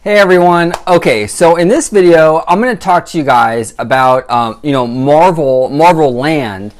Hey everyone. Okay, so in this video, I'm going to talk to you guys about Marvel Land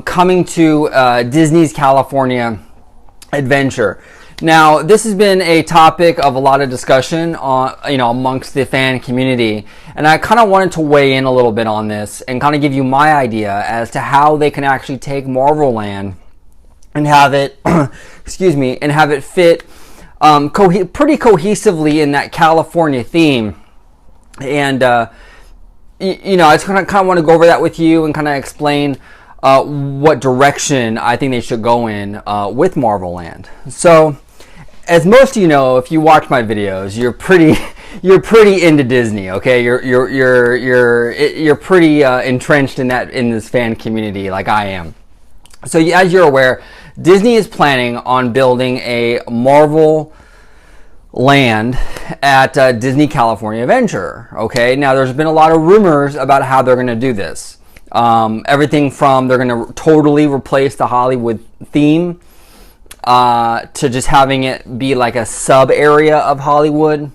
coming to Disney's California Adventure. Now, this has been a topic of a lot of discussion on amongst the fan community, and I kind of wanted to weigh in a little bit on this and kind of give you my idea as to how they can actually take Marvel Land and have it excuse me, and have it fit pretty cohesively in that California theme. And I just kind of want to go over that with you and kind of explain what direction I think they should go in with Marvel Land. So, as most of you know, if you watch my videos, you're pretty into Disney. Okay, you're pretty entrenched in this fan community like I am. So as you're aware, Disney is planning on building a Marvel Land at Disney California Adventure. Okay, now there's been a lot of rumors about how they're going to do this. Everything from they're going to totally replace the Hollywood theme to just having it be like a sub area of Hollywood.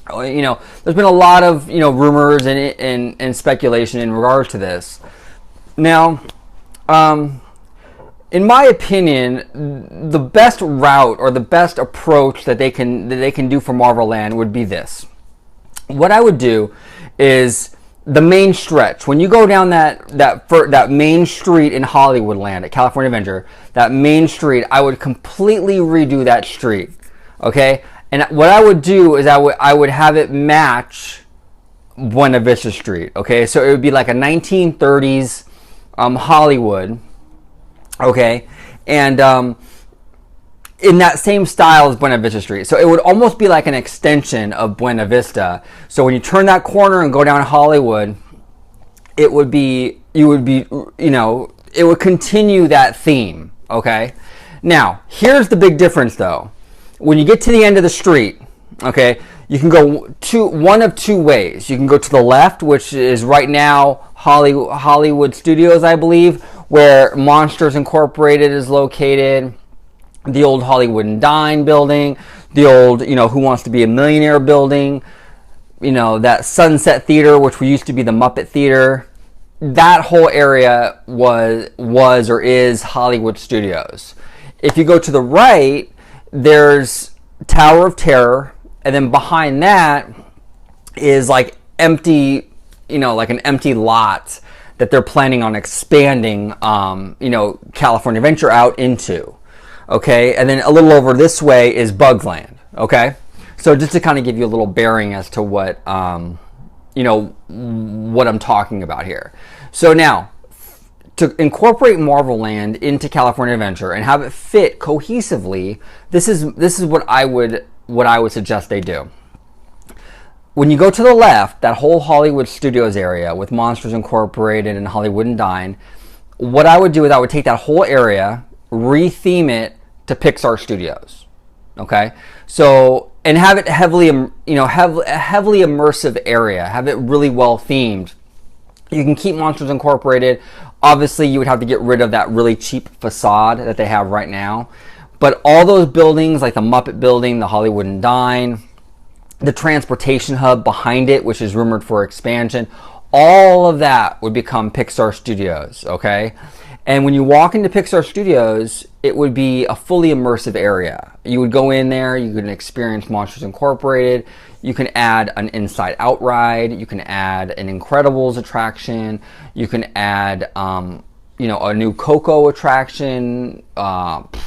There's been a lot of rumors and speculation in regards to this. Now, in my opinion, the best route or the best approach that they can do for Marvel Land would be this. What I would do is the main stretch. When you go down that main street in Hollywood Land at California Adventure, that main street, I would completely redo that street. Okay? And what I would do is I would have it match Buena Vista Street. Okay? So it would be like a 1930s Hollywood. Okay, and in that same style as Buena Vista Street. So it would almost be like an extension of Buena Vista. So when you turn that corner and go down Hollywood, it would continue that theme. Okay, now here's the big difference though. When you get to the end of the street, okay, you can go one of two ways. You can go to the left, which is right now Hollywood Studios, I believe, where Monsters Incorporated is located, the old Hollywood and Dine building, the old, Who Wants to Be a Millionaire building, that Sunset Theater, which used to be the Muppet Theater. That whole area was or is Hollywood Studios. If you go to the right, there's Tower of Terror, and then behind that is like empty, like an empty lot that they're planning on expanding, California Adventure out into. Okay, and then a little over this way is Bugs Land. Okay, so just to kind of give you a little bearing as to what, what I'm talking about here. So now, to incorporate Marvel Land into California Adventure and have it fit cohesively, this is what I would suggest they do. When you go to the left, that whole Hollywood Studios area with Monsters Incorporated and Hollywood and Dine, what I would do is I would take that whole area, retheme it to Pixar Studios. Okay? So, and have it heavily immersive area, have it really well themed. You can keep Monsters Incorporated. Obviously, you would have to get rid of that really cheap facade that they have right now. But all those buildings, like the Muppet Building, the Hollywood and Dine, the transportation hub behind it, which is rumored for expansion, all of that would become Pixar Studios, okay? And when you walk into Pixar Studios, it would be a fully immersive area. You would go in there, you can experience Monsters Incorporated, you can add an Inside Out ride, you can add an Incredibles attraction, you can add, a new Coco attraction, Up,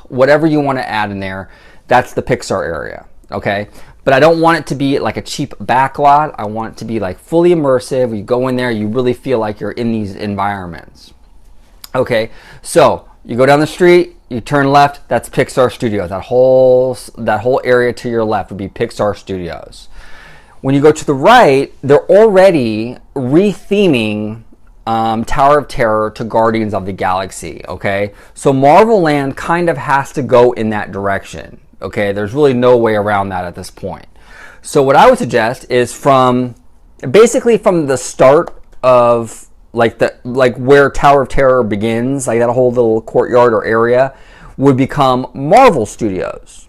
whatever you want to add in there, that's the Pixar area, okay? But I don't want it to be like a cheap backlot. I want it to be like fully immersive. You go in there, you really feel like you're in these environments. Okay, so you go down the street, you turn left, that's Pixar Studios. That whole area to your left would be Pixar Studios. When you go to the right, they're already retheming Tower of Terror to Guardians of the Galaxy. Okay, so Marvel Land kind of has to go in that direction. Okay, there's really no way around that at this point. So what I would suggest is basically from the start of like where Tower of Terror begins, like that whole little courtyard or area, would become Marvel Studios.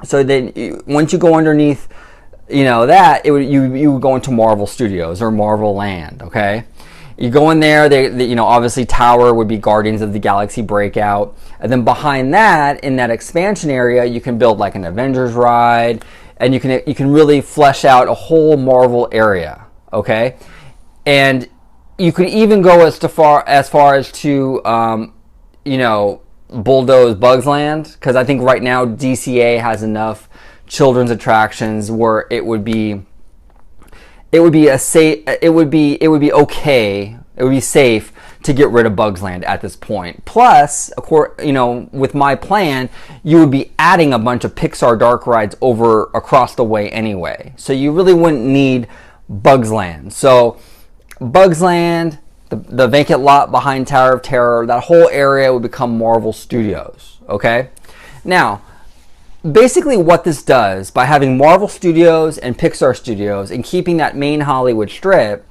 So then once you go underneath, that, you would go into Marvel Studios or Marvel Land, okay? You go in there, obviously Tower would be Guardians of the Galaxy Breakout. And then behind that, in that expansion area, you can build like an Avengers ride, and you can really flesh out a whole Marvel area, okay? And you could even go as far as to, bulldoze Bugs Land, because I think right now DCA has enough children's attractions where it would be safe to get rid of Bugs Land at this point. Plus, of course, with my plan, you would be adding a bunch of Pixar dark rides over across the way anyway. So you really wouldn't need Bugs Land. So Bugs Land, the vacant lot behind Tower of Terror, that whole area would become Marvel Studios, okay? Now, basically what this does, by having Marvel Studios and Pixar Studios and keeping that main Hollywood strip,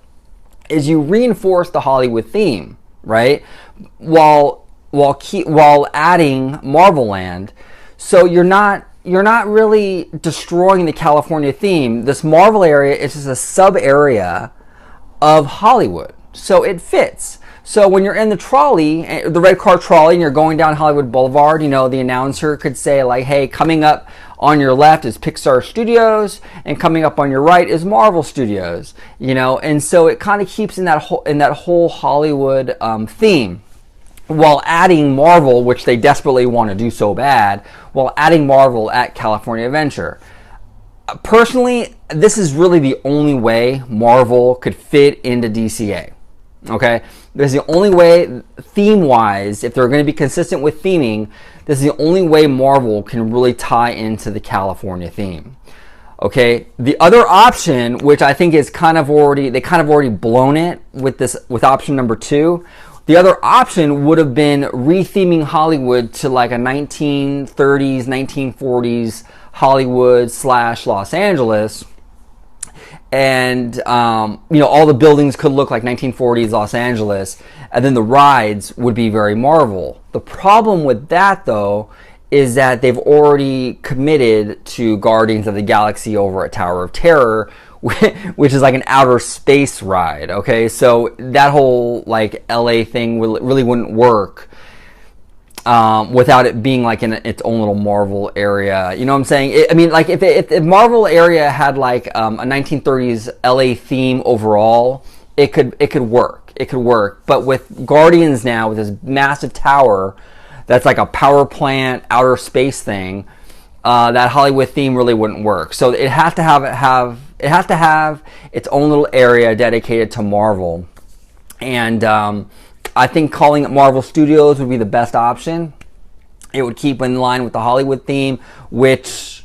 is you reinforce the Hollywood theme, right? While adding Marvel Land. So you're not really destroying the California theme. This Marvel area is just a sub area of Hollywood. So it fits. So when you're in the trolley, the red car trolley, and you're going down Hollywood Boulevard, the announcer could say like, hey, coming up on your left is Pixar Studios, and coming up on your right is Marvel Studios, and so it kind of keeps in that whole Hollywood theme, while adding Marvel, which they desperately want to do so bad, while adding Marvel at California Adventure. Personally, this is really the only way Marvel could fit into DCA. Okay, this is the only way, theme-wise, if they're going to be consistent with theming, this is the only way Marvel can really tie into the California theme. Okay, the other option, which I think is they kind of already blown it with option number 2. The other option would have been retheming Hollywood to like a 1930s, 1940s Hollywood / Los Angeles. And, all the buildings could look like 1940s Los Angeles, and then the rides would be very Marvel. The problem with that, though, is that they've already committed to Guardians of the Galaxy over at Tower of Terror, which is like an outer space ride, okay? So that whole, like, LA thing really wouldn't work without it being like in its own little Marvel area. You know what I'm saying? If Marvel area had like a 1930s LA theme overall, it could work. It could work. But with Guardians now, with this massive tower that's like a power plant outer space thing, that Hollywood theme really wouldn't work. So it has to have its own little area dedicated to Marvel. And I think calling it Marvel Studios would be the best option. It would keep in line with the Hollywood theme, which,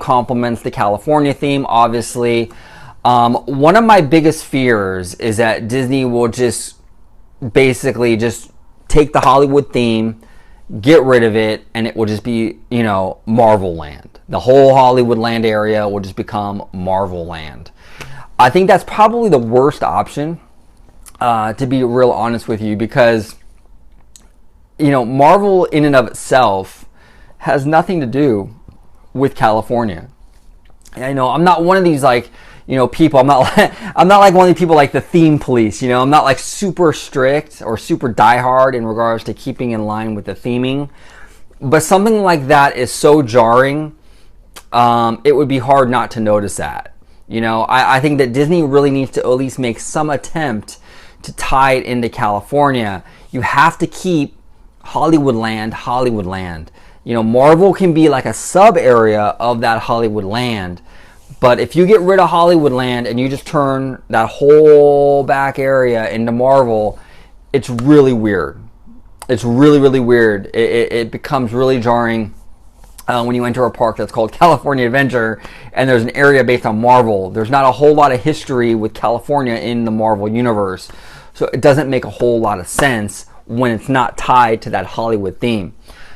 complements the California theme, obviously. One of my biggest fears is that Disney will just basically just take the Hollywood theme, get rid of it, and it will just be, Marvel Land. The whole Hollywood Land area will just become Marvel Land. I think that's probably the worst option. To be real honest with you, because Marvel in and of itself has nothing to do with California. I'm not one of these people. I'm not like one of these people like the theme police. I'm not like super strict or super diehard in regards to keeping in line with the theming. But something like that is so jarring. It would be hard not to notice that. I think that Disney really needs to at least make some attempt to tie it into California. You have to keep Hollywood Land. Marvel can be like a sub area of that Hollywood Land, but if you get rid of Hollywood Land and you just turn that whole back area into Marvel, it's really weird. It's really, really weird. It becomes really jarring when you enter a park that's called California Adventure and there's an area based on Marvel. There's not a whole lot of history with California in the Marvel universe. So it doesn't make a whole lot of sense when it's not tied to that Hollywood theme.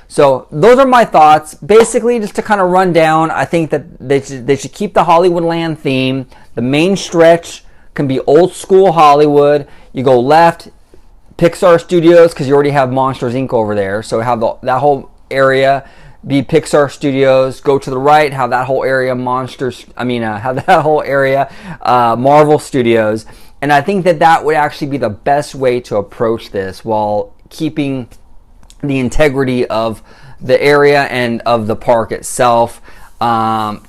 So those are my thoughts. Basically, just to kind of run down, I think that they should keep the Hollywood Land theme. The main stretch can be old school Hollywood. You go left, Pixar Studios, because you already have Monsters Inc. over there. So have that whole area be Pixar Studios. Go to the right, have that whole area have that whole area Marvel Studios. And I think that would actually be the best way to approach this while keeping the integrity of the area and of the park itself,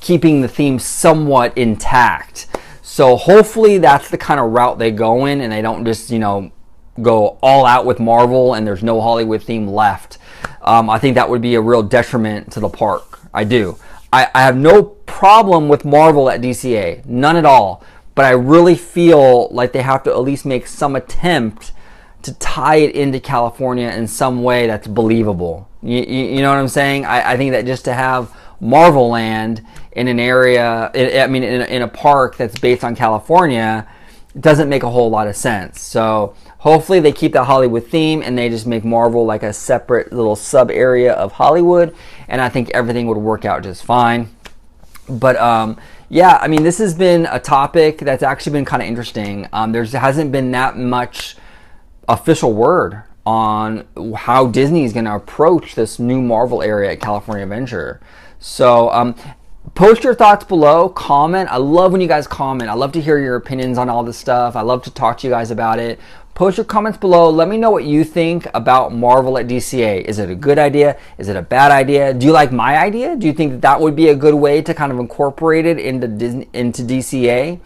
keeping the theme somewhat intact. So hopefully that's the kind of route they go in, and they don't just, go all out with Marvel and there's no Hollywood theme left. I think that would be a real detriment to the park. I do. I have no problem with Marvel at DCA, none at all. But I really feel like they have to at least make some attempt to tie it into California in some way that's believable. You know what I'm saying? I think that just to have Marvel Land in an area, in a park that's based on California, doesn't make a whole lot of sense. So hopefully they keep that Hollywood theme and they just make Marvel like a separate little sub area of Hollywood, and I think everything would work out just fine. But yeah, this has been a topic that's actually been kind of interesting. There hasn't been that much official word on how Disney is going to approach this new Marvel area at California Adventure. So post your thoughts below, comment. I love when you guys comment. I love to hear your opinions on all this stuff. I love to talk to you guys about it. Post your comments below. Let me know what you think about Marvel at DCA. Is it a good idea? Is it a bad idea? Do you like my idea? Do you think that would be a good way to kind of incorporate it into DCA?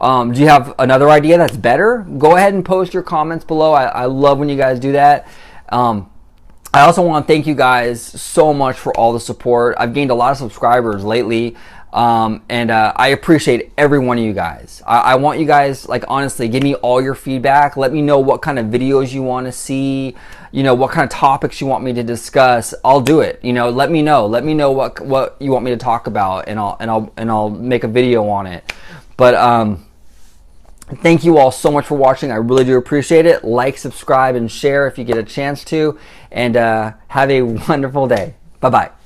Do you have another idea that's better? Go ahead and post your comments below. I love when you guys do that. I also want to thank you guys so much for all the support. I've gained a lot of subscribers lately. And I appreciate every one of you guys. I want you guys, honestly, give me all your feedback. Let me know what kind of videos you want to see, what kind of topics you want me to discuss. I'll do it. Let me know what you want me to talk about, and I'll make a video on it. But thank you all so much for watching. I really do appreciate it. Like, subscribe, and share if you get a chance to, and have a wonderful day. Bye-bye.